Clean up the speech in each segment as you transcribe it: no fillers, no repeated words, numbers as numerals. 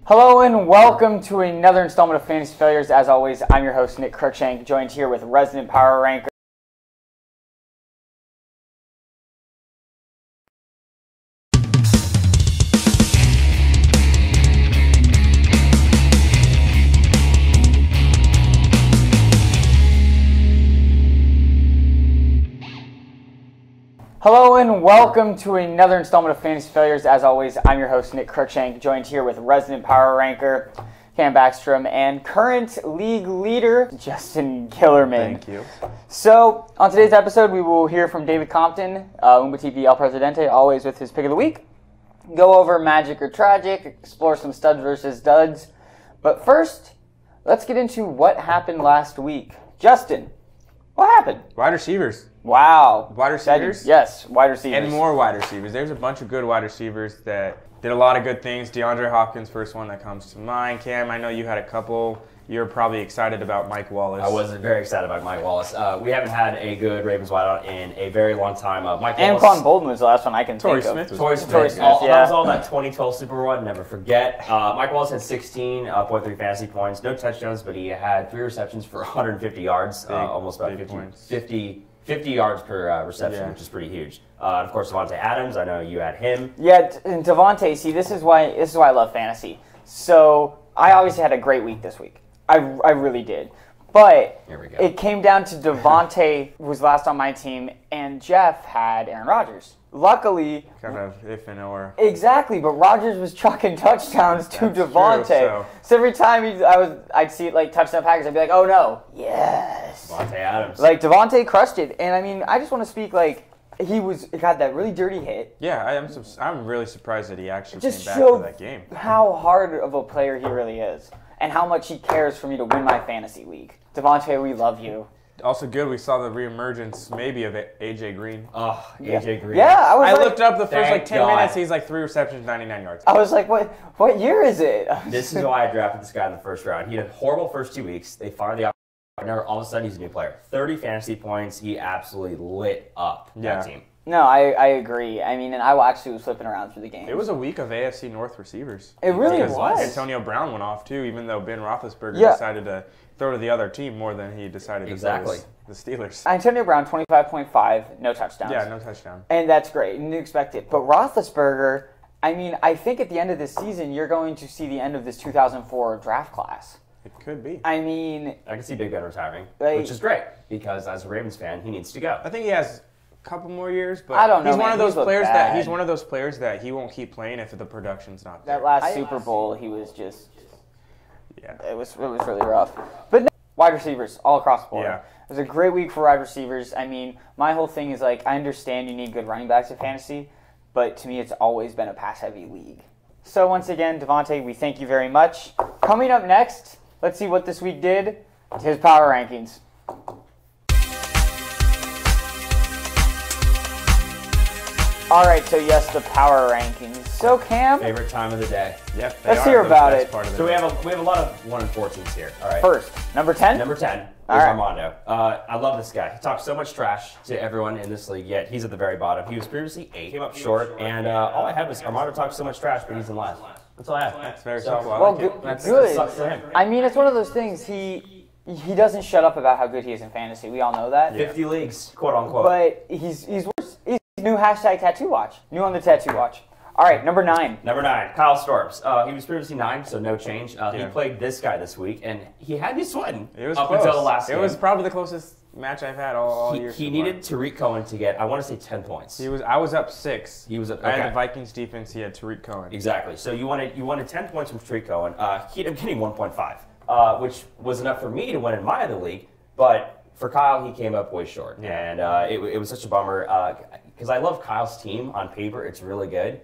Hello and welcome to another installment of Fantasy Failures. As always, I'm your host, Nick Cruikshank, joined here with resident power ranker. Hello and welcome to another installment of Fantasy Failures. As always, I'm your host, Nick Cruikshank, joined here with resident power ranker, Cam Backstrom, and current league leader, Justin Killerman. Thank you. So, on today's episode, we will hear from David Compton, Umbatiki El Presidente, always with his pick of the week. Go over magic or tragic, explore some studs versus duds. But first, let's get into what happened last week. Justin, what happened? Wide receivers. Wow. Wide receivers? Yes, wide receivers. And more wide receivers. There's a bunch of good wide receivers that did a lot of good things. DeAndre Hopkins, first one that comes to mind. Cam, I know you had a couple. You're probably excited about Mike Wallace. I was very excited about Mike Wallace. We haven't had a good Ravens wideout in a very long time. Mike and Wallace. Anquan Bolden was the last one I can Torrey think Smith of. was- Torrey Smith, yeah. That was all that 2012 Super Bowl one, never forget. Mike Wallace had 16.3 fantasy points, no touchdowns, but he had 3 receptions for 150 yards, almost about 50 yards per reception, Yeah. which is pretty huge. Of course, Devontae Adams, I know you had him. Yeah, and Devontae, see, this is why I love fantasy. So, I obviously had a great week this week. I really did. But Here we go. it came down to Devontae was last on my team, and Jeff had Aaron Rodgers. Luckily, Kind of if and or. exactly, but Rodgers was chucking touchdowns to That's Devontae. true, so every time I'd see it like touchdown Packers, I'd be like, oh no, yes. Devontae Adams. Like Devontae crushed it, and I mean, I just want to speak like he got that really dirty hit. Yeah, I'm really surprised that he actually Just came back showed for that game. how hard of a player he really is, and how much he cares for me to win my fantasy league. Devontae, we love you. Also good, we saw the reemergence maybe of AJ Green. Oh, AJ Green. Yeah, I Looked up the first Thank 10 God. minutes, he's like 3 receptions, 99 yards. I was like, what year is it? This is why I drafted this guy in the first round. He had a horrible first 2 weeks. They fired the partner. All of a sudden, he's a new player. 30 fantasy points. He absolutely lit up that team. No, I agree. I mean, and I actually was flipping around through the game. It was a week of AFC North receivers. It really Because was. Antonio Brown went off too, even though Ben Roethlisberger decided to throw to the other team more than he decided to throw to the Steelers. Antonio Brown, 25.5, no touchdowns. Yeah, no touchdown. And that's great. You didn't expect it. But Roethlisberger, I mean, I think at the end of this season, you're going to see the end of this 2004 draft class. It could be. I mean, I can see Big Ben retiring, Like- which is great because as a Ravens fan, he needs to go. I think he has a couple more years, but I don't know, he's one man. of those He's looked players bad. he's one of those players that he won't keep playing if the production's not there. that last Super Bowl, he was just, Yeah. it was really rough. But no, wide receivers all across the board. Yeah. It was a great week for wide receivers. I mean, my whole thing is like, I understand you need good running backs in fantasy, but to me, it's always been a pass-heavy league. So once again, Devontae, we thank you very much. Coming up next, let's see what this week did. His power rankings. All right, so yes, the power rankings. So Cam, Favorite time of the day. Yep. Let's hear about it. So we have a lot of 1 and 14s here. All right. first, number 10. Number 10 is All right. Armando. I love this guy. He talks so much trash to everyone in this league, yet he's at the very bottom. He was previously 8, came up short, and all I had was Armando talks so much trash, but he's in last. That's all I have. That's very So, simple. I Well, like it. good. That good. sucks for him. I mean, it's one of those things. He doesn't shut up about how good he is in fantasy. We all know that. 50 leagues, quote unquote. But he's worse. He's new hashtag tattoo watch. New on the tattoo watch. All right, number 9. Number 9, Kyle Storms. He was previously 9, so no change. He Yeah. played this guy this week, and he had me sweating It was up close. until the last game. It was probably the closest match I've had all year. He so needed Tariq Cohen to get, I want to say, 10 points. I was up 6. He was up. I had Okay. the Vikings defense. He had Tariq Cohen. Exactly. So you wanted 10 points from Tariq Cohen. He ended up getting 1.5, which was enough for me to win in my other league. But for Kyle, he came up way short, and it was such a bummer because I love Kyle's team on paper. It's really good.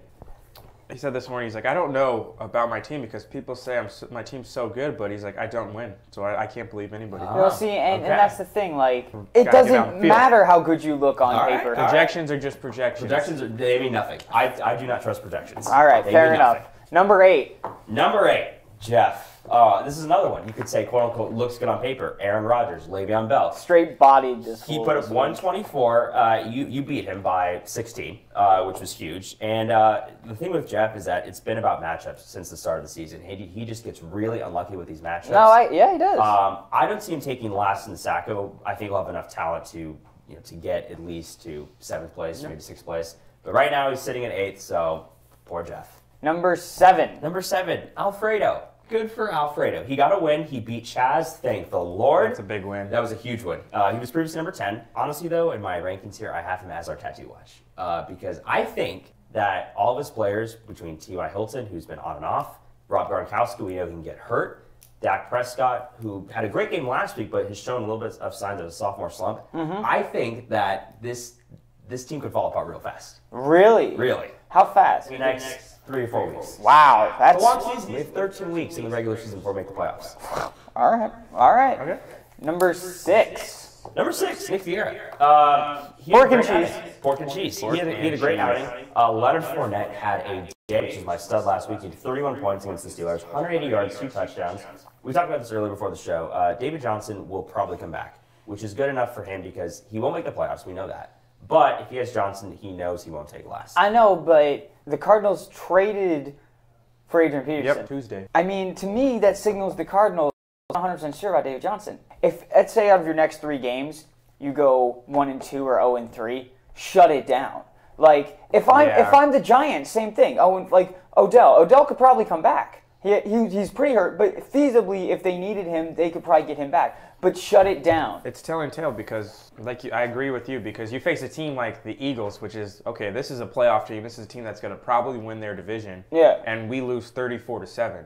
He said this morning, he's like, I don't know about my team because people say my team's so good, but he's like, I don't win, so I can't believe anybody. Well, see, and okay. that's the thing. Like, it Gotta get doesn't downfield. matter how good you look on All right, paper. all right. Projections are just projections. Projections, they mean nothing. I do not trust projections. All right, They fair mean enough. nothing. Number 8. Number 8, Jeff. This is another one. You could say, quote unquote, looks good on paper. Aaron Rodgers, Le'Veon Bell. Straight bodied this He whole put up season. 124. You beat him by 16, which was huge. And the thing with Jeff is that it's been about matchups since the start of the season. He just gets really unlucky with these matchups. No, yeah, he does. I don't see him taking last in the Sacco. I think he'll have enough talent to get at least to 7th place, maybe 6th place. But right now he's sitting at 8th, so poor Jeff. Number 7. Number 7, Alfredo. Good for Alfredo. He got a win. He beat Chaz. Thank the Lord. That's a big win. That was a huge win. He was previously number 10. Honestly, though, in my rankings here, I have him as our tattoo watch because I think that all of his players, between T.Y. Hilton, who's been on and off, Rob Gronkowski, we know he can get hurt, Dak Prescott, who had a great game last week but has shown a little bit of signs of a sophomore slump, I think that this team could fall apart real fast. Really? Really. How fast? The next 3 or 4 weeks. Wow, that's It's a long season. We have 13 weeks in the regular season before we make the playoffs. all right. Okay. Number 6. Number 6, Nick Vieira. Pork and cheese. Pork and cheese. He had a great outing. Leonard Fournette had a day, which is my stud last week. He had 31 points against the Steelers, 180 yards, 2 touchdowns. We talked about this earlier before the show. David Johnson will probably come back, which is good enough for him because he won't make the playoffs. We know that. But if he has Johnson, he knows he won't take last. I know, but the Cardinals traded for Adrian Peterson. Yep, Tuesday. I mean, to me, that signals the Cardinals are 100% sure about David Johnson. If, let's say, out of your next 3 games, you go 1-2 or 0-3, shut it down. Like, if I'm the Giants, same thing. Like Odell could probably come back. He's pretty hurt, but feasibly, if they needed him, they could probably get him back. But shut it down. It's telling tale because, I agree with you, because you face a team like the Eagles, which is, okay, this is a playoff team. This is a team that's going to probably win their division. Yeah. And we lose 34-7.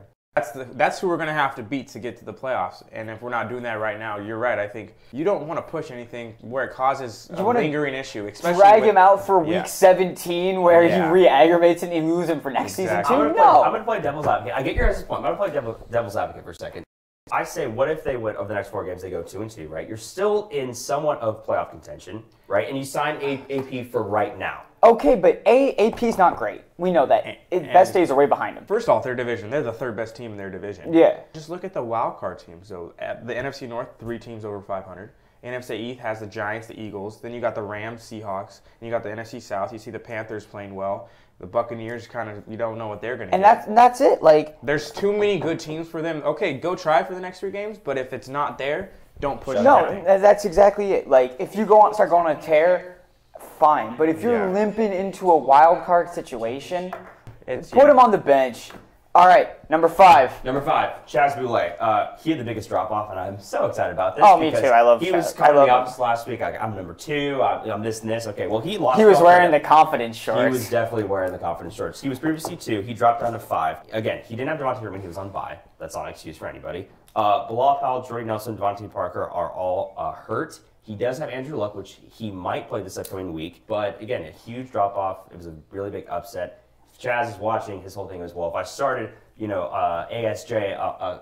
That's who we're going to have to beat to get to the playoffs. And if we're not doing that right now, you're right. I think you don't want to push anything where it causes a lingering issue. Especially drag him out for week 17 where he re-aggravates and you lose him for next season too? I'm No. going to play devil's advocate. I get your guys' point. I'm going to play devil's advocate for a second. I say, what if they win over the next 4 games, they go 2-2, right? You're still in somewhat of playoff contention, right? And you sign AP for right now. Okay, but AP's not great. We know that. Best days are way behind him. First off, their division. They're the 3rd best team in their division. Yeah. Just look at the wild card teams. So at the NFC North, 3 teams over 500. NFC East has the Giants, the Eagles. Then you got the Rams, Seahawks. And you got the NFC South. You see the Panthers playing well. The Buccaneers you don't know what they're going to do. And that's it. Like, there's too many good teams for them. Okay, go try for the next 3 games, but if it's not there, don't push it. No, that's exactly it. Like, if you start going on a tear, fine. But if you're limping into a wild card situation, put him on the bench. All right, number 5. Number 5, Chaz Boulay. He had the biggest drop-off, and I'm so excited about this. Oh, me too. I love Chaz. He was coming to the office last week. I'm number 2. I'm this and this. Okay, well, he lost. He was wearing the confidence shorts. He was definitely wearing the confidence shorts. He was previously 2. He dropped down to 5. Again, he didn't have Devontae Freeman. He was on bye. That's not an excuse for anybody. Bilal Powell, Jordy Nelson, Devontae Parker are all hurt. He does have Andrew Luck, which he might play this upcoming week. But, again, a huge drop-off. It was a really big upset. If Chaz is watching, his whole thing was, well, if I started, ASJ,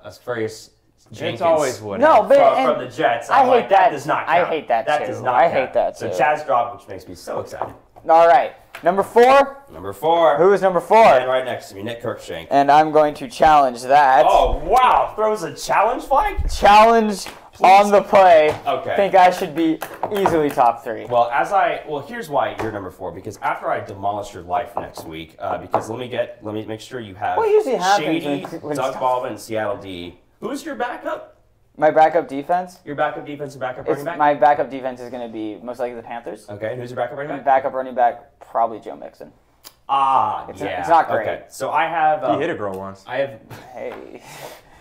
Asfarius Jenkins. It's always would. No, but from the Jets. I hate that. That does not count. I hate that That too. does not I count. hate that too. So Chaz dropped, which makes me so excited. All right, number 4. Number 4. Who is number 4? And right next to me, Nick Kirkshank. And I'm going to challenge that. Oh, wow. Throws a challenge flag? Challenge on the play. Okay. I think I should be easily top 3. Well, here's why you're number 4. Because after I demolish your life next week, because let me make sure you have What usually happens Shady, when Doug Baldwin, and Seattle D. Who's your backup? My backup defense? Your backup defense and backup running back? My backup defense is going to be most likely the Panthers. Okay, and who's your backup running My back? backup running back, probably Joe Mixon. It's not great. Okay, so I have... he hit a girl once. Hey.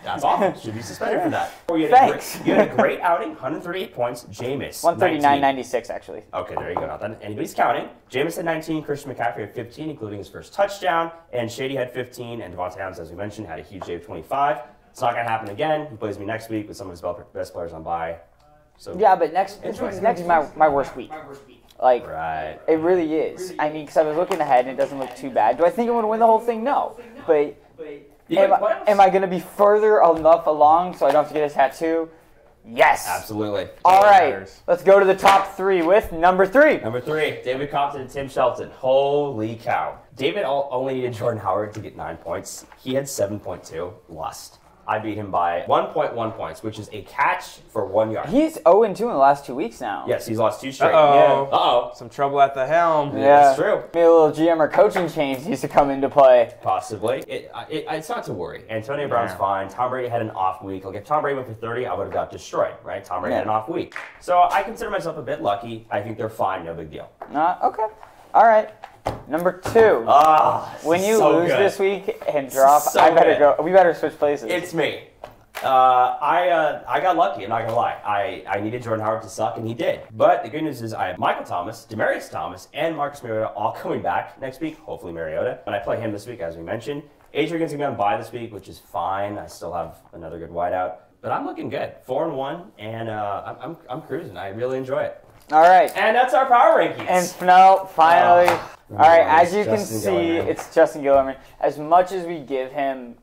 That's awful. Should be suspended for that. Thanks. You had a great outing, 138 points. Jameis, 139.96, actually. Okay, there you go. Not that anybody's counting. Jameis had 19, Christian McCaffrey had 15, including his first touchdown, and Shady had 15, and Devontae Adams, as we mentioned, had a huge day of 25. It's not going to happen again. He plays me next week with some of his best players on bye. So Yeah, but next week is my worst week. Like, right. It really is. I mean, because I was looking ahead and it doesn't look too bad. Do I think I'm going to win the whole thing? No. But am I going to be further enough along so I don't have to get a tattoo? Yes. Absolutely. All right. Let's go to the top 3 with number 3. Number 3, David Compton and Tim Shelton. Holy cow. David only needed Jordan Howard to get 9 points. He had 7.2. Lost. I beat him by 1.1 points, which is a catch for 1 yard. He's 0-2 in the last 2 weeks now. Yes, he's lost 2 straight. Uh-oh. Yeah. Uh-oh. Some trouble at the helm. Yeah, that's true. Maybe a little GM or coaching change needs to come into play. Possibly. It's not to worry. Antonio Brown's fine. Tom Brady had an off week. Like, if Tom Brady went for 30, I would have got destroyed, right? Tom Brady had an off week. So I consider myself a bit lucky. I think they're fine. No big deal. Okay. All right. Number 2. When you lose this week and drop, I better go. We better switch places. It's me. I got lucky, I'm not going to lie. I needed Jordan Howard to suck, and he did. But the good news is I have Michael Thomas, Demaryius Thomas, and Marcus Mariota all coming back next week, hopefully Mariota. And I play him this week, as we mentioned. Adrian's going to be on bye this week, which is fine. I still have another good wideout. But I'm looking good. 4-1, and I'm cruising. I really enjoy it. All right. And that's our power rankings. And no, finally. All right, as you can Justin see, Gilliman. it's Justin Gilliman. As much as we give him,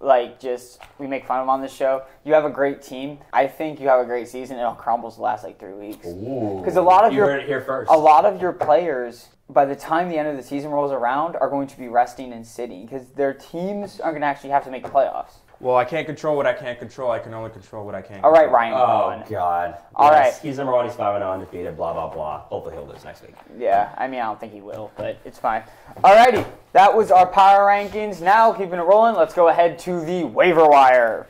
we make fun of him on this show, you have a great team. I think you have a great season. It'll crumble the last 3 weeks. Because a lot of you heard it here first. A lot of your players, by the time the end of the season rolls around, are going to be resting and sitting because their teams are going to actually have to make the playoffs. Well, I can't control what I can't control. I can only control what I can't All control. right, Ryan. Oh, God. All right. He's number 1. He's 5-0 undefeated, blah, blah, blah. Hopefully he'll lose next week. Yeah, I mean, I don't think he will, but it's fine. Alrighty, that was our power rankings. Now, keeping it rolling, let's go ahead to the waiver wire.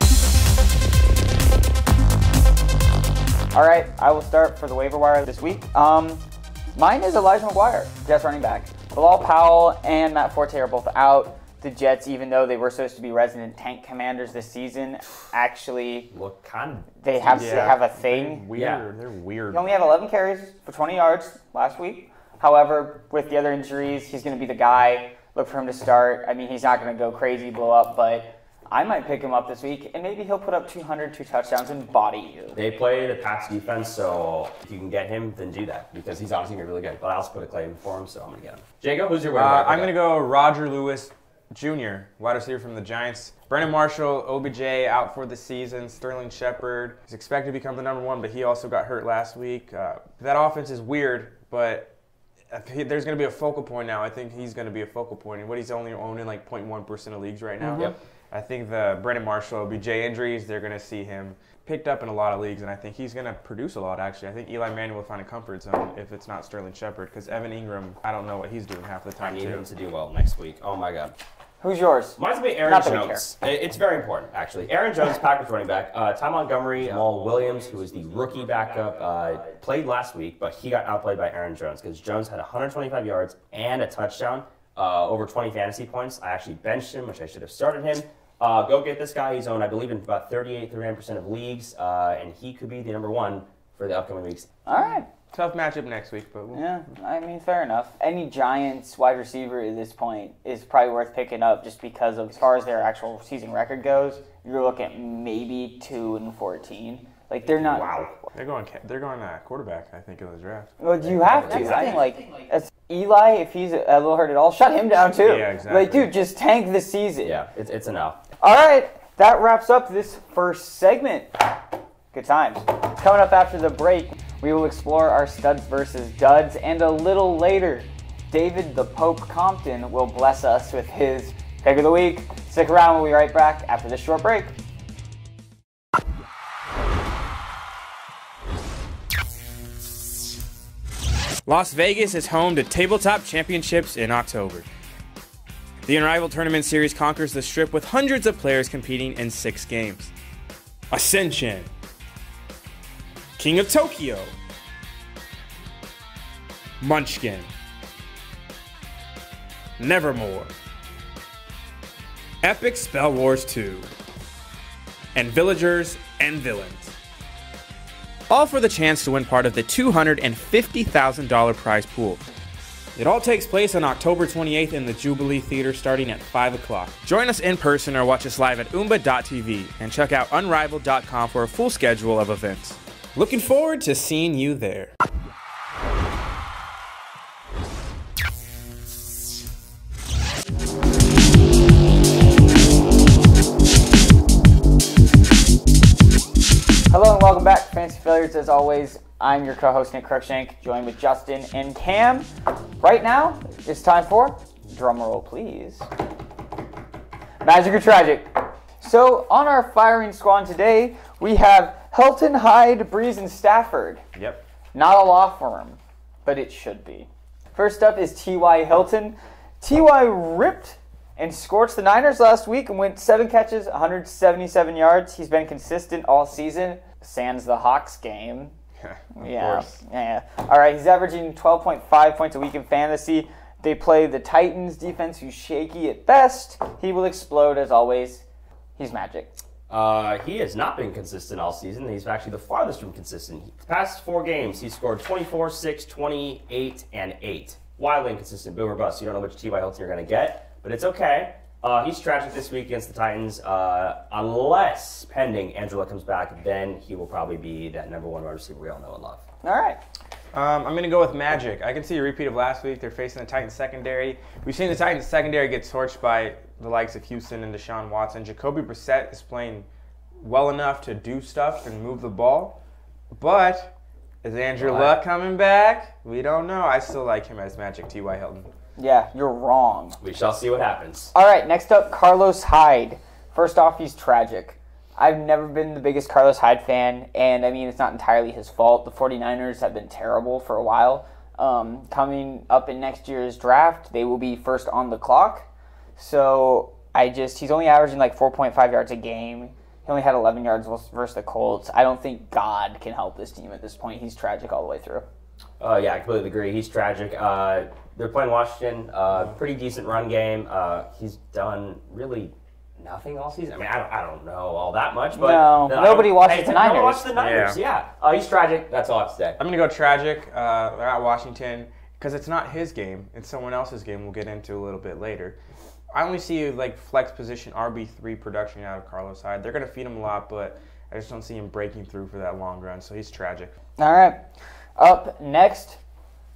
Alright, I will start for the waiver wire this week. Mine is Elijah McGuire, Jets running back. Bilal Powell and Matt Forte are both out. The Jets, even though they were supposed to be resident tank commanders this season, actually Look, kind of. they have a thing. They're weird. He only had 11 carries for 20 yards last week. However, with the other injuries, he's going to be the guy. Look for him to start. I mean, he's not going to go crazy, blow up, but I might pick him up this week, and maybe he'll put up 202 touchdowns and body you. They play the Pats defense, so if you can get him, then do that, because he's honestly going to be really good. But I also put a claim for him, so I'm going to get him. Jacob, who's your waiver wire? I'm going to go Roger Lewis Jr., wide receiver from the Giants. Brandon Marshall, OBJ out for the season. Sterling Shepard is expected to become the number 1, but he also got hurt last week. That offense is weird, but there's going to be a focal point now. I think he's going to be a focal point. And what he's only owning like 0.1% of leagues right now. Mm-hmm. Yep. I think the Brandon Marshall, OBJ injuries, they're going to see him picked up in a lot of leagues, and I think he's going to produce a lot, actually. I think Eli Manning will find a comfort zone if it's not Sterling Shepard, because Evan Ingram, I don't know what he's doing half the time, I need him to do well next week. Oh, my God. Who's yours? Mine's going to be Aaron Jones. It's very important, actually. Aaron Jones, Packers running back. Ty Montgomery, Jamal Williams, who is the rookie backup, played last week, but he got outplayed by Aaron Jones because Jones had 125 yards and a touchdown, over 20 fantasy points. I actually benched him, which I should have started him. Go get this guy. He's owned, I believe, in about 39% of leagues, and he could be the number 1 for the upcoming weeks. All right. Tough matchup next week, but yeah, I mean, fair enough. Any Giants wide receiver at this point is probably worth picking up just because of, as far as their actual season record goes, you're looking at maybe 2-14. Like, they're not. Wow. They're going quarterback, I think, in the draft. Well, you have to. I think, as Eli, if he's a little hurt at all, shut him down too. Yeah, exactly. Like, dude, just tank the season. Yeah, it's enough. All right, that wraps up this first segment. Good times. Coming up after the break, we will explore our studs versus duds, and a little later, David the Pope Compton will bless us with his pick of the week. Stick around, we'll be right back after this short break. Las Vegas is home to Tabletop Championships in October. The Unrivaled Tournament Series conquers the Strip with hundreds of players competing in 6 games. Ascension, King of Tokyo, Munchkin, Nevermore, Epic Spell Wars 2, and Villagers and Villains. All for the chance to win part of the $250,000 prize pool. It all takes place on October 28th in the Jubilee Theater starting at 5 o'clock. Join us in person or watch us live at Oomba.tv and check out Unrivaled.com for a full schedule of events. Looking forward to seeing you there. Hello and welcome back to Fantasy Failures. As always, I'm your co-host Nick Cruikshank, joined with Justin and Cam. Right now, it's time for, drum roll please, Magic or Tragic. So on our firing squad today, we have Hilton, Hyde, Breeze, and Stafford. Yep. Not a law firm, but it should be. First up is T.Y. Hilton. T.Y. ripped and scorched the Niners last week and went 7 catches, 177 yards. He's been consistent all season, sans the Hawks game. Of course. Yeah. All right, he's averaging 12.5 points a week in fantasy. They play the Titans defense, who's shaky at best. He will explode as always. He's magic. He has not been consistent all season. He's actually the farthest from consistent. The past 4 games, he scored 24, 6, 28, and 8. Wildly inconsistent. Boom or bust. You don't know which T.Y. Hilton you're going to get, but it's okay. He's tragic this week against the Titans. Unless, pending, Angela comes back, then he will probably be that number 1 wide receiver we all know and love. All right. I'm going to go with Magic. I can see a repeat of last week. They're facing the Titans secondary. We've seen the Titans secondary get torched by the likes of Houston and Deshaun Watson. Jacoby Brissett is playing well enough to do stuff and move the ball. But is Andrew Luck coming back? We don't know. I still like him as Magic T.Y. Hilton. Yeah, you're wrong. We shall see what happens. All right, next up, Carlos Hyde. First off, he's tragic. I've never been the biggest Carlos Hyde fan, and I mean, it's not entirely his fault. The 49ers have been terrible for a while. Coming up in next year's draft, they will be first on the clock. So he's only averaging like 4.5 yards a game. He only had 11 yards versus the Colts. I don't think God can help this team at this point. He's tragic all the way through. Yeah, I completely agree. He's tragic. They're playing Washington. Pretty decent run game. He's done really nothing all season. I mean, I don't know all that much, but no, nobody watches the Niners. Nobody watches the Niners. Yeah. He's tragic. That's all I have to say. I'm going to go tragic. They're at Washington because it's not his game. It's someone else's game we'll get into a little bit later. I only see like flex position RB3 production out of Carlos Hyde. They're going to feed him a lot, but I just don't see him breaking through for that long run, so he's tragic. All right. Up next,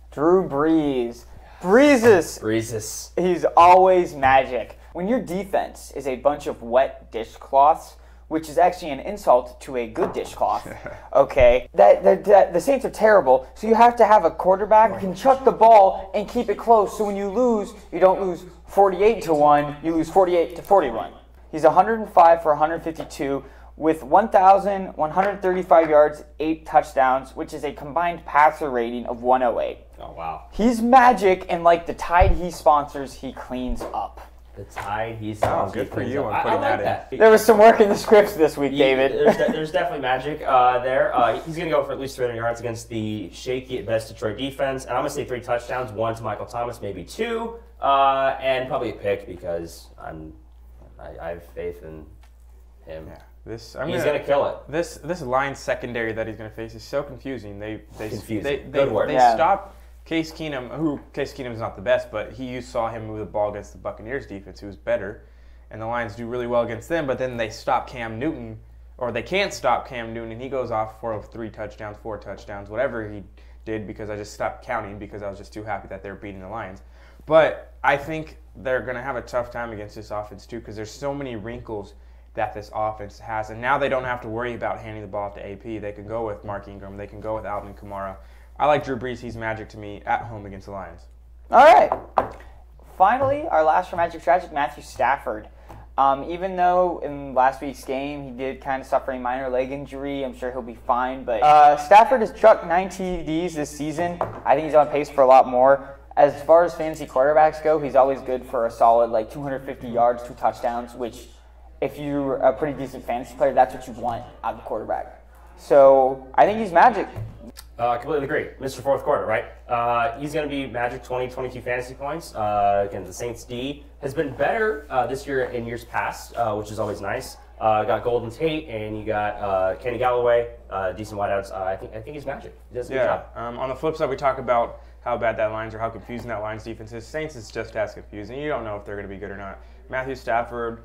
Drew Brees. Breezes. He's always magic. When your defense is a bunch of wet dishcloths, which is actually an insult to a good dishcloth, okay, the Saints are terrible, so you have to have a quarterback who can chuck the ball and keep it close, so when you lose, you don't lose 48-1, you lose 48-41. He's 105 for 152 with 1,135 yards, 8 touchdowns, which is a combined passer rating of 108. Oh, wow. He's magic, and like the Tide he sponsors, he cleans up. The Tide he sponsors. Good for you on putting that in. There was some work in the scripts this week, David. There's definitely magic there. He's going to go for at least 300 yards against the shaky at best Detroit defense. And I'm going to say 3 touchdowns, 1 to Michael Thomas, maybe 2, and probably a pick because I have faith in him. Yeah. He's going to kill it. This line secondary that he's going to face is so confusing. They stop Case Keenum, who Case Keenum is not the best, but you saw him move the ball against the Buccaneers defense, who was better, and the Lions do really well against them. But then they stop Cam Newton, or they can't stop Cam Newton, and he goes off for 3 touchdowns, 4 touchdowns, whatever he did, because I just stopped counting because I was just too happy that they were beating the Lions. But I think they're going to have a tough time against this offense too, because there's so many wrinkles that this offense has. And now they don't have to worry about handing the ball off to AP. They can go with Mark Ingram. They can go with Alvin Kamara. I like Drew Brees. He's magic to me at home against the Lions. All right. Finally, our last for Magic Tragic, Matthew Stafford. Even though in last week's game he did kind of suffer a minor leg injury, I'm sure he'll be fine. But Stafford has chucked 9 TDs this season. I think he's on pace for a lot more. As far as fantasy quarterbacks go, he's always good for a solid 250 yards, 2 touchdowns, which if you're a pretty decent fantasy player, that's what you want out of the quarterback. So I think he's magic. Completely agree. Mr. Fourth Quarter, right? He's going to be magic 20, 22 fantasy points. Again, the Saints D has been better this year in years past, which is always nice. Got Golden Tate and you got Kenny Galloway, decent wideouts. I think he's magic. He does a good job. On the flip side, we talk about how bad that Lions or how confusing that Lions defense is. Saints is just as confusing. You don't know if they're going to be good or not. Matthew Stafford,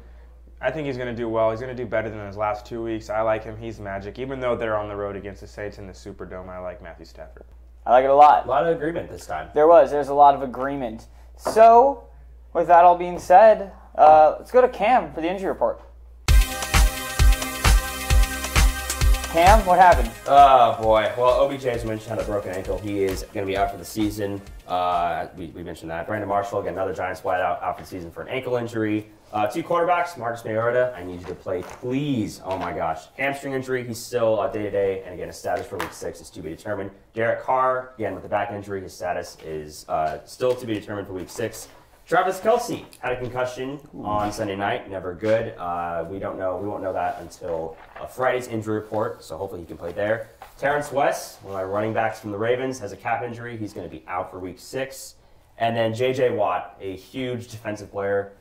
I think he's going to do well. He's going to do better than his last 2 weeks. I like him. He's magic. Even though they're on the road against the Saints in the Superdome, I like Matthew Stafford. I like it a lot. A lot of agreement this time. There's a lot of agreement. So, with that all being said, let's go to Cam for the injury report. Cam, what happened? Oh, boy. Well, OBJ, as mentioned, had a broken ankle. He is going to be out for the season. We mentioned that. Brandon Marshall, again, another Giants wideout, out for the season for an ankle injury. Two quarterbacks, Marcus Mariota, I need you to play, please. Oh my gosh. Hamstring injury, he's still day-to-day, and again, his status for week 6 is to be determined. Derek Carr, again, with the back injury, his status is still to be determined for week 6. Travis Kelce had a concussion on Sunday night, never good. We won't know that until Friday's injury report, so hopefully he can play there. Terrence West, one of my running backs from the Ravens, has a calf injury. He's going to be out for week 6. And then J.J. Watt, a huge defensive player,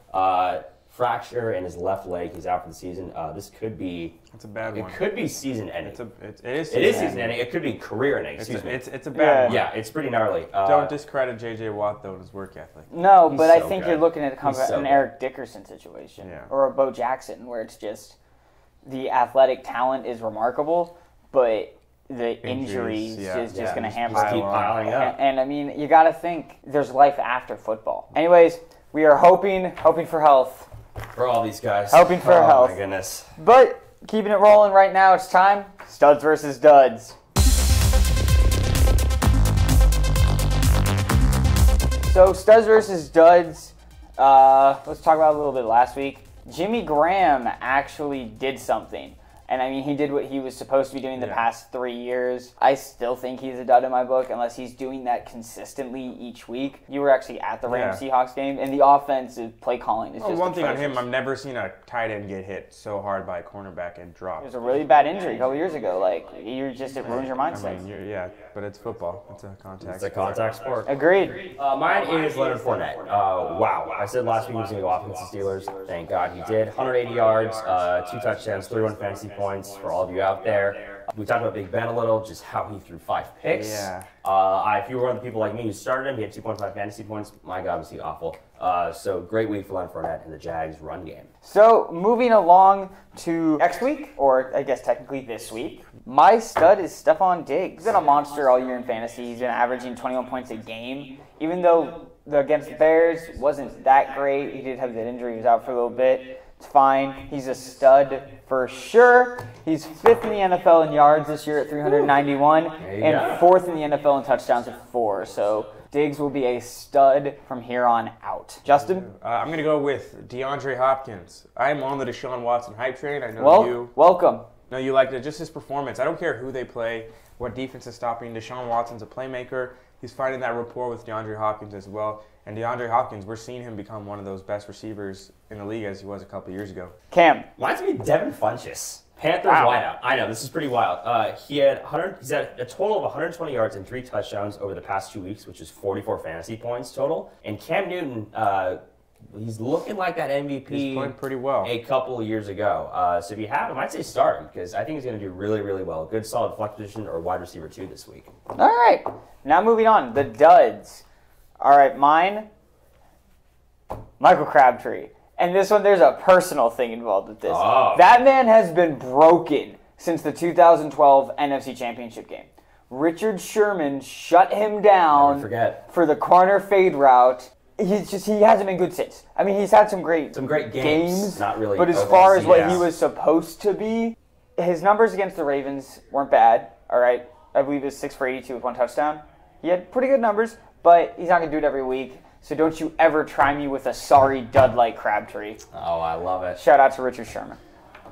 fracture in his left leg. He's out for the season. This could be... It's a bad one. It could be season ending. It is season ending. It could be career ending. It's a bad one. Yeah, it's pretty gnarly. Don't discredit J.J. Watt, though, and his work ethic. No, He's but I so think good. you're looking at So an good. Eric Dickerson situation Yeah. or a Bo Jackson where it's just the athletic talent is remarkable, but the injuries yeah. is just going to Just hamper keep piling up. And I mean, you got to think there's life after football. Anyways, we are hoping for health. For all these guys. Hoping for health. Oh my goodness. But keeping it rolling right now, it's time. Studs versus duds. So studs versus duds. Let's talk about it a little bit last week. Jimmy Graham actually did something. And I mean, he did what he was supposed to be doing the past 3 years. I still think he's a dud in my book, unless he's doing that consistently each week. You were actually at the Rams Seahawks game, and the offensive play calling is just one thing on him, atrocious. I've never seen a tight end get hit so hard by a cornerback and drop. It was a really bad injury a couple years ago. Like, it ruins your mindset. I mean, but it's football. It's a contact. It's a contact sport. Agreed. Mine is Leonard Fournette. Wow. I said last week he was going to go off against the Steelers. Thank God he did. 180 yards, 2 touchdowns, 31 fantasy points for all of you out there. We talked about Big Ben a little, just how he threw 5 picks. Yeah. If you were one of the people like me who started him, he had 2.5 fantasy points. My God, was he awful. So great week for Leonard Fournette and the Jags run game. So moving along to next week, or I guess technically this week, my stud is Stephon Diggs. He's been a monster all year in fantasy. He's been averaging 21 points a game. Even though against the Bears wasn't that great, he did have that injury. He was out for a little bit. It's fine. He's a stud for sure. He's 5th in the NFL in yards this year at 391, and 4th in the NFL in touchdowns at 4. So Diggs will be a stud from here on out. Justin? I'm going to go with DeAndre Hopkins. I'm on the Deshaun Watson hype train. I know you. Welcome. No, you liked it. Just his performance. I don't care who they play, what defense is stopping. Deshaun Watson's a playmaker. He's finding that rapport with DeAndre Hopkins as well. And DeAndre Hopkins, we're seeing him become one of those best receivers in the league as he was a couple years ago. Cam? Mine's going to be Devin Funchess. Panthers wideout. I know, this is pretty wild. He's had a total of 120 yards and 3 touchdowns over the past 2 weeks, which is 44 fantasy points total. And Cam Newton, he's looking like that MVP. He's playing pretty well. A couple of years ago. So if you have him, I'd say start him because I think he's going to do really, really well. Good solid flex position or wide receiver 2 this week. All right. Now moving on. The duds. All right, mine, Michael Crabtree. And this one, there's a personal thing involved with this. Oh. That man has been broken since the 2012 NFC Championship game. Richard Sherman shut him down Never forget. for the corner fade route. He hasn't been good since. I mean, he's had some great games. Not really. But as far as what he was supposed to be, his numbers against the Ravens weren't bad. All right. I believe it was 6 for 82 with 1 touchdown. He had pretty good numbers, but he's not going to do it every week. So don't you ever try me with a sorry dud like Crabtree. Oh, I love it. Shout out to Richard Sherman.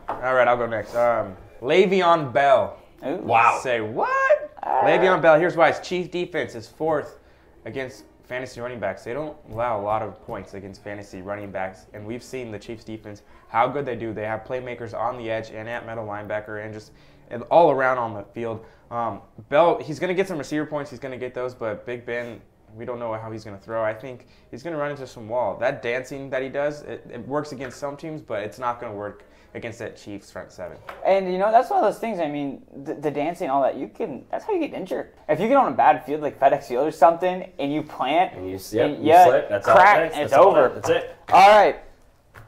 All right, I'll go next. Le'Veon Bell. Ooh. Wow. Say what? Le'Veon Bell. Here's why. His Chiefs defense is 4th against fantasy running backs. They don't allow a lot of points against fantasy running backs, and we've seen the Chiefs defense, how good they do. They have playmakers on the edge and at middle linebacker and just all around on the field. Bell, he's going to get some receiver points. He's going to get those, but Big Ben, we don't know how he's going to throw. I think he's going to run into some wall. That dancing that he does, it works against some teams, but it's not going to work against that Chiefs front 7. And, that's one of those things, I mean, the dancing, all that, that's how you get injured. If you get on a bad field like FedEx Field or something, and you plant, and you slip, that's crack, all it's over. That's it. All right.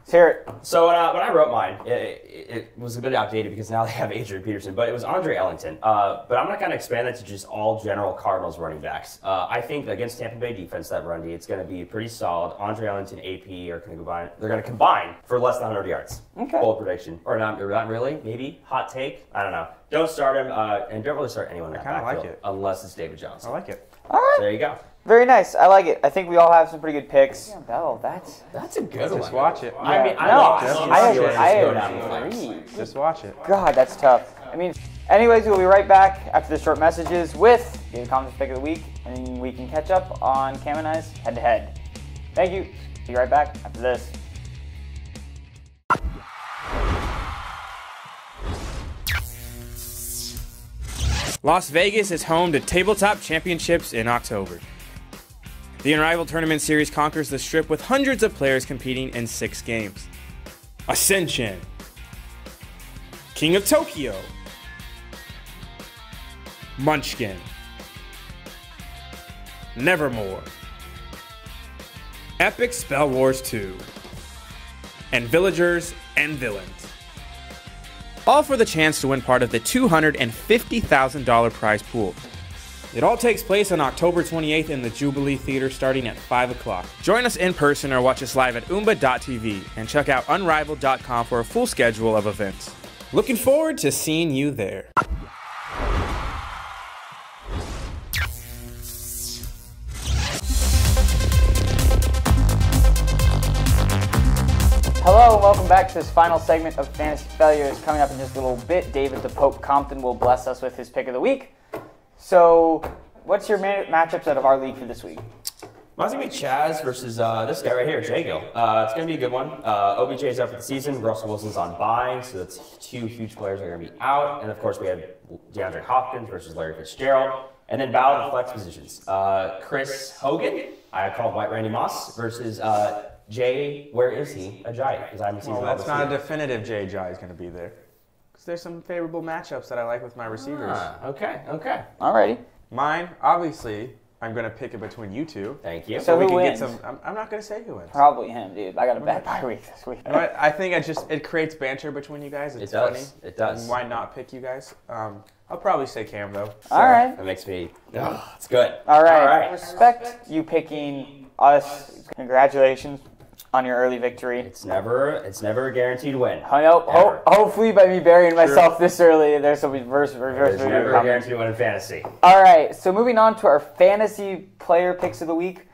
Let's hear it. So when I wrote mine, it was a bit outdated because now they have Adrian Peterson, but it was Andre Ellington. But I'm not going to expand that to just all general Cardinals running backs. I think against Tampa Bay defense, that run D, it's going to be pretty solid. Andre Ellington, AP are going to combine. They're going to combine for less than 100 yards. Okay. Bold prediction, or not really? Maybe hot take. I don't know. Don't start him, and don't really start anyone in that kinda backfield like it. unless it's David Johnson. I like it. All right. There you go. Very nice. I like it. I think we all have some pretty good picks. Yeah, Bell, That's a good one. Just watch it. I mean, I agree. Just watch it. God, that's tough. I mean, anyways, we'll be right back after the short messages with David Compton's pick of the week, and we can catch up on Cam and I's head-to-head. Thank you. Be right back after this. Las Vegas is home to Tabletop Championships in October. The Unrivaled Tournament Series conquers the Strip with hundreds of players competing in 6 games. Ascension, King of Tokyo, Munchkin, Nevermore, Epic Spell Wars 2, and Villagers and Villains. All for the chance to win part of the $250,000 prize pool. It all takes place on October 28th in the Jubilee Theater starting at 5 o'clock. Join us in person or watch us live at Oomba.tv and check out Unrivaled.com for a full schedule of events. Looking forward to seeing you there. Hello and welcome back to this final segment of Fantasy Failures. Coming up in just a little bit, David the Pope Compton will bless us with his pick of the week. So, what's your matchups out of our league for this week? Mine's going to be Chaz versus this guy right here, Jago. It's going to be a good one. OBJ is out for the season. Russell Wilson's on bye, so that's 2 huge players that are going to be out. And, of course, we have DeAndre Hopkins versus Larry Fitzgerald. And then battle of the flex positions. Chris Hogan, I called White Randy Moss, versus Jay, where is he? Ajayi, because I haven't seen him. Well, that's not a definitive Jay Ajayi is going to be there. Because there's some favorable matchups that I like with my receivers. Okay. Alrighty. Mine, obviously, I'm going to pick it between you two. Thank you. So we who can wins? get some. I'm not going to say who wins. Probably him, dude. I got a bad bye week this week. You know what? I think it creates banter between you guys. It's funny. It does. And why not pick you guys? I'll probably say Cam though. All right. That makes me. It's good. All right. Respect you picking us. Congratulations on your early victory. It's never a guaranteed win. Hopefully, by me burying myself this early, there's some reverse. There's never a guaranteed win in fantasy. All right. So moving on to our fantasy player picks of the week.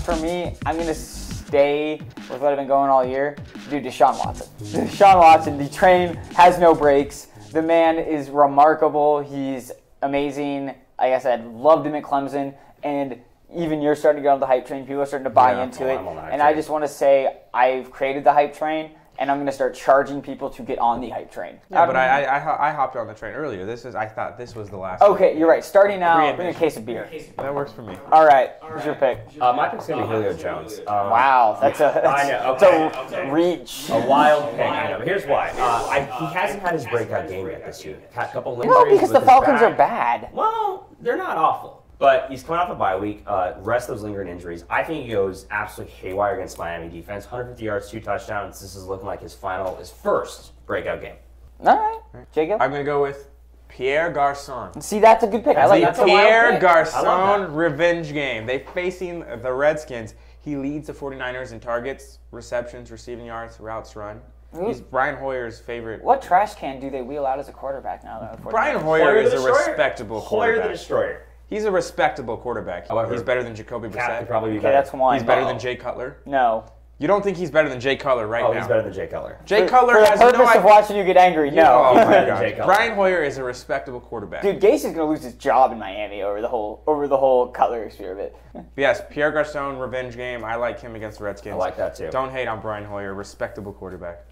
For me, I'm going to stay with what I've been going all year. Dude, Deshaun Watson. Deshaun Watson, the train has no brakes. The man is remarkable. He's amazing. Like I said, loved him at Clemson. And even you're starting to get on the hype train. People are starting to buy into it. And I just want to say I've created the hype train. And I'm going to start charging people to get on the hype train. Yeah, but I hopped on the train earlier. I thought this was the last Okay, you're right. Starting now, bring a case of beer. That works for me. All right. Who's your pick? My pick's going to be Julio Jones. Wow. That's a reach. A wild pick, I know. But here's why. He hasn't had his breakout game yet this year. Had a couple injuries. No, because the Falcons are bad. Well, they're not awful. But he's coming off a bye week, rest those lingering injuries. I think he goes absolutely haywire against Miami defense. 150 yards, 2 touchdowns. This is looking like his first breakout game. All right. Jacob? I'm going to go with Pierre Garçon. See, that's a good pick. I like that. Pierre Garçon revenge game. They facing the Redskins. He leads the 49ers in targets, receptions, receiving yards, routes run. He's Brian Hoyer's favorite. What trash can do they wheel out as a quarterback now? Brian Hoyer is a respectable quarterback. Hoyer the Destroyer. He's a respectable quarterback. However, he's better than Jacoby Brissett. Probably be okay, that's one. He's better than Jay Cutler. No. You don't think he's better than Jay Cutler now? He's better than Jay Cutler. Jay Cutler for has the purpose of watching you get angry, no. Oh my God. Brian Hoyer is a respectable quarterback. Dude, Gase is gonna lose his job in Miami over the whole Cutler experiment. Yes, Pierre Garçon revenge game. I like him against the Redskins. I like that too. Don't hate on Brian Hoyer, respectable quarterback.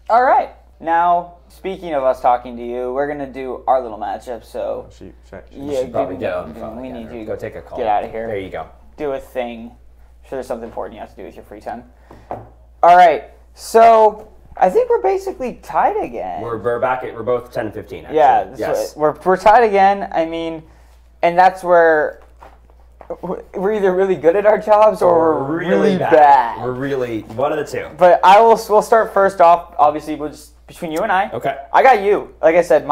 All right. Now, speaking of us talking to you, we're gonna do our little matchup. So you should probably get on the phone. We need you to go take a call. Get out of here. There you go. Do a thing. I'm sure there's something important you have to do with your free time. All right. So I think we're basically tied again. We're back at. We're both 10 and 15. Actually. Yeah. Yes. We're tied again. I mean, and that's where we're either really good at our jobs or we're really bad. We're really one of the two. But we'll start first off. Obviously, we'll just between you and I. Okay. I got you. Like I said,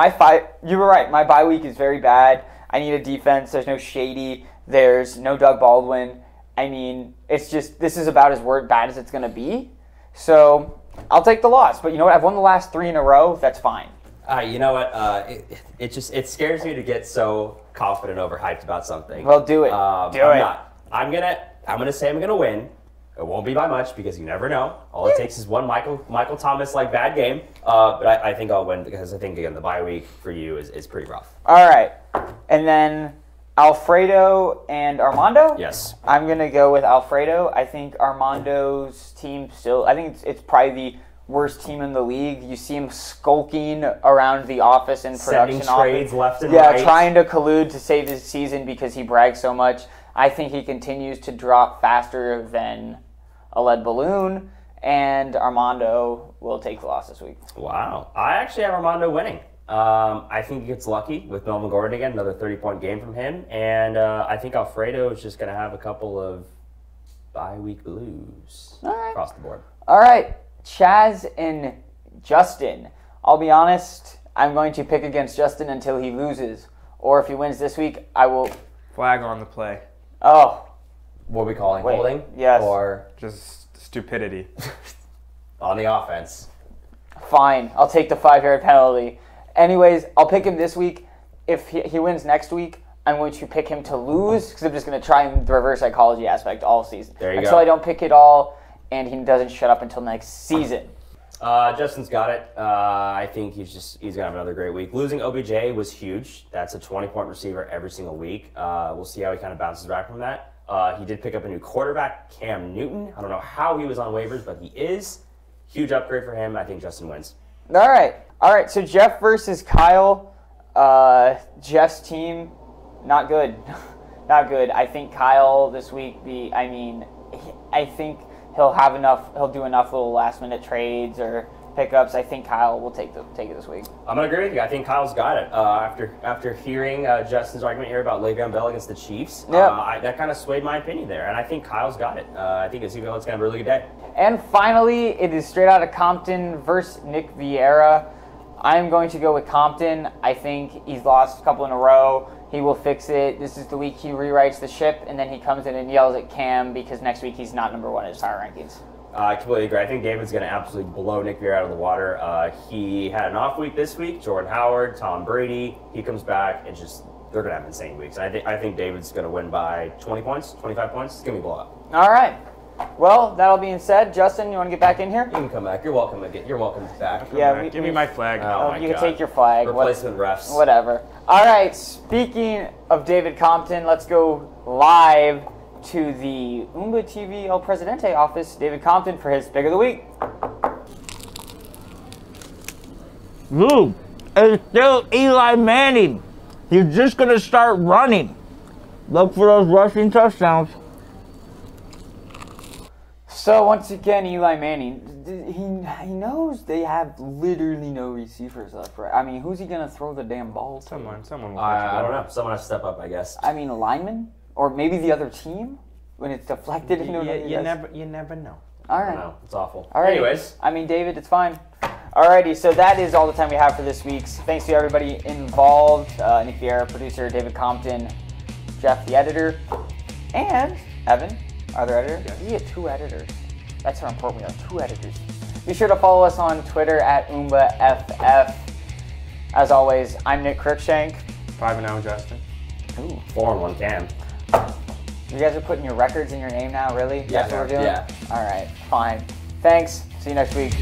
you were right. My bye week is very bad. I need a defense. There's no Shady. There's no Doug Baldwin. I mean, it's just this is about as bad as it's going to be. So I'll take the loss. But you know what? I've won the last 3 in a row. That's fine. You know what? It scares me to get so confident, overhyped about something. Well, do it. I'm gonna say I'm gonna win. It won't be by much because you never know. All it takes is one Michael Thomas like bad game. But I think I'll win because I think again the bye week for you is pretty rough. All right, and then Alfredo and Armando. Yes. I'm gonna go with Alfredo. I think Armando's team still. I think it's probably the worst team in the league. You see him skulking around the office in production, sending trades left and right. Yeah, trying to collude to save his season because he brags so much. I think he continues to drop faster than a lead balloon, and Armando will take the loss this week. Wow. I actually have Armando winning. I think he gets lucky with Melvin Gordon again, another 30-point game from him, and I think Alfredo is just going to have a couple of bye-week blues across the board. All right, Chaz and Justin. I'll be honest, I'm going to pick against Justin until he loses, or if he wins this week, I will... Flag on the play. Oh. What are we calling? Holding? Yes. Or just stupidity. On the offense. Fine. I'll take the 5-yard penalty. Anyways, I'll pick him this week. If he wins next week, I'm going to pick him to lose because I'm just going to try the reverse psychology aspect all season. There you go. So I don't pick it all and he doesn't shut up until next season. Justin's got it. I think he's going to have another great week. Losing OBJ was huge. That's a 20-point receiver every single week. We'll see how he kind of bounces back from that. He did pick up a new quarterback, Cam Newton. I don't know how he was on waivers, but he is. Huge upgrade for him. I think Justin wins. All right. So Jeff versus Kyle. Jeff's team, not good. Not good. I think Kyle this week, I think he'll do enough little last-minute trades or pickups. I think Kyle will take it this week. I'm going to agree with you. I think Kyle's got it. After hearing Justin's argument here about Le'Veon Bell against the Chiefs, that kind of swayed my opinion there. And I think Kyle's got it. I think it's going to have a really good day. And finally, it is straight out of Compton versus Nick Vieira. I'm going to go with Compton. I think he's lost a couple in a row. He will fix it. This is the week he rewrites the ship, and then he comes in and yells at Cam because next week he's not number one in his power rankings. I completely agree. I think David's going to absolutely blow Nick Vieira out of the water. He had an off week this week. Jordan Howard, Tom Brady. He comes back and they're going to have insane weeks. I think David's going to win by 20 points, 25 points. It's going to be a blowout. All right. Well, that all being said, Justin, you want to get back in here? You can come back. You're welcome back. Give me my flag. Oh, you can take your flag. Replacement refs. Whatever. All right. Speaking of David Compton, let's go live to the Umba TV El Presidente office. David Compton for his pick of the week. Lou, it's still Eli Manning. He's just going to start running. Look for those rushing touchdowns. So once again, Eli Manning, he knows they have literally no receivers left, right? I mean, who's he gonna throw the damn ball to? Someone will. I don't know. Someone has to step up, I guess. I mean, a lineman, or maybe the other team when it's deflected. You never know. All I right, don't know. It's awful. All right. Anyways, I mean, David, it's fine. Alrighty, so that is all the time we have for this week's. Thanks to everybody involved: Nick Vieira, producer; David Compton, Jeff, the editor, and Evan, other editor. Yes. We have 2 editors. That's how important we are. 2 editors. Be sure to follow us on Twitter at UmbaFF. As always, I'm Nick Cruikshank. 5-0, Justin. Ooh. 4-1 Cam. You guys are putting your records in your name now, really? Yeah, That's what we're doing? yeah. All right, fine. Thanks. See you next week.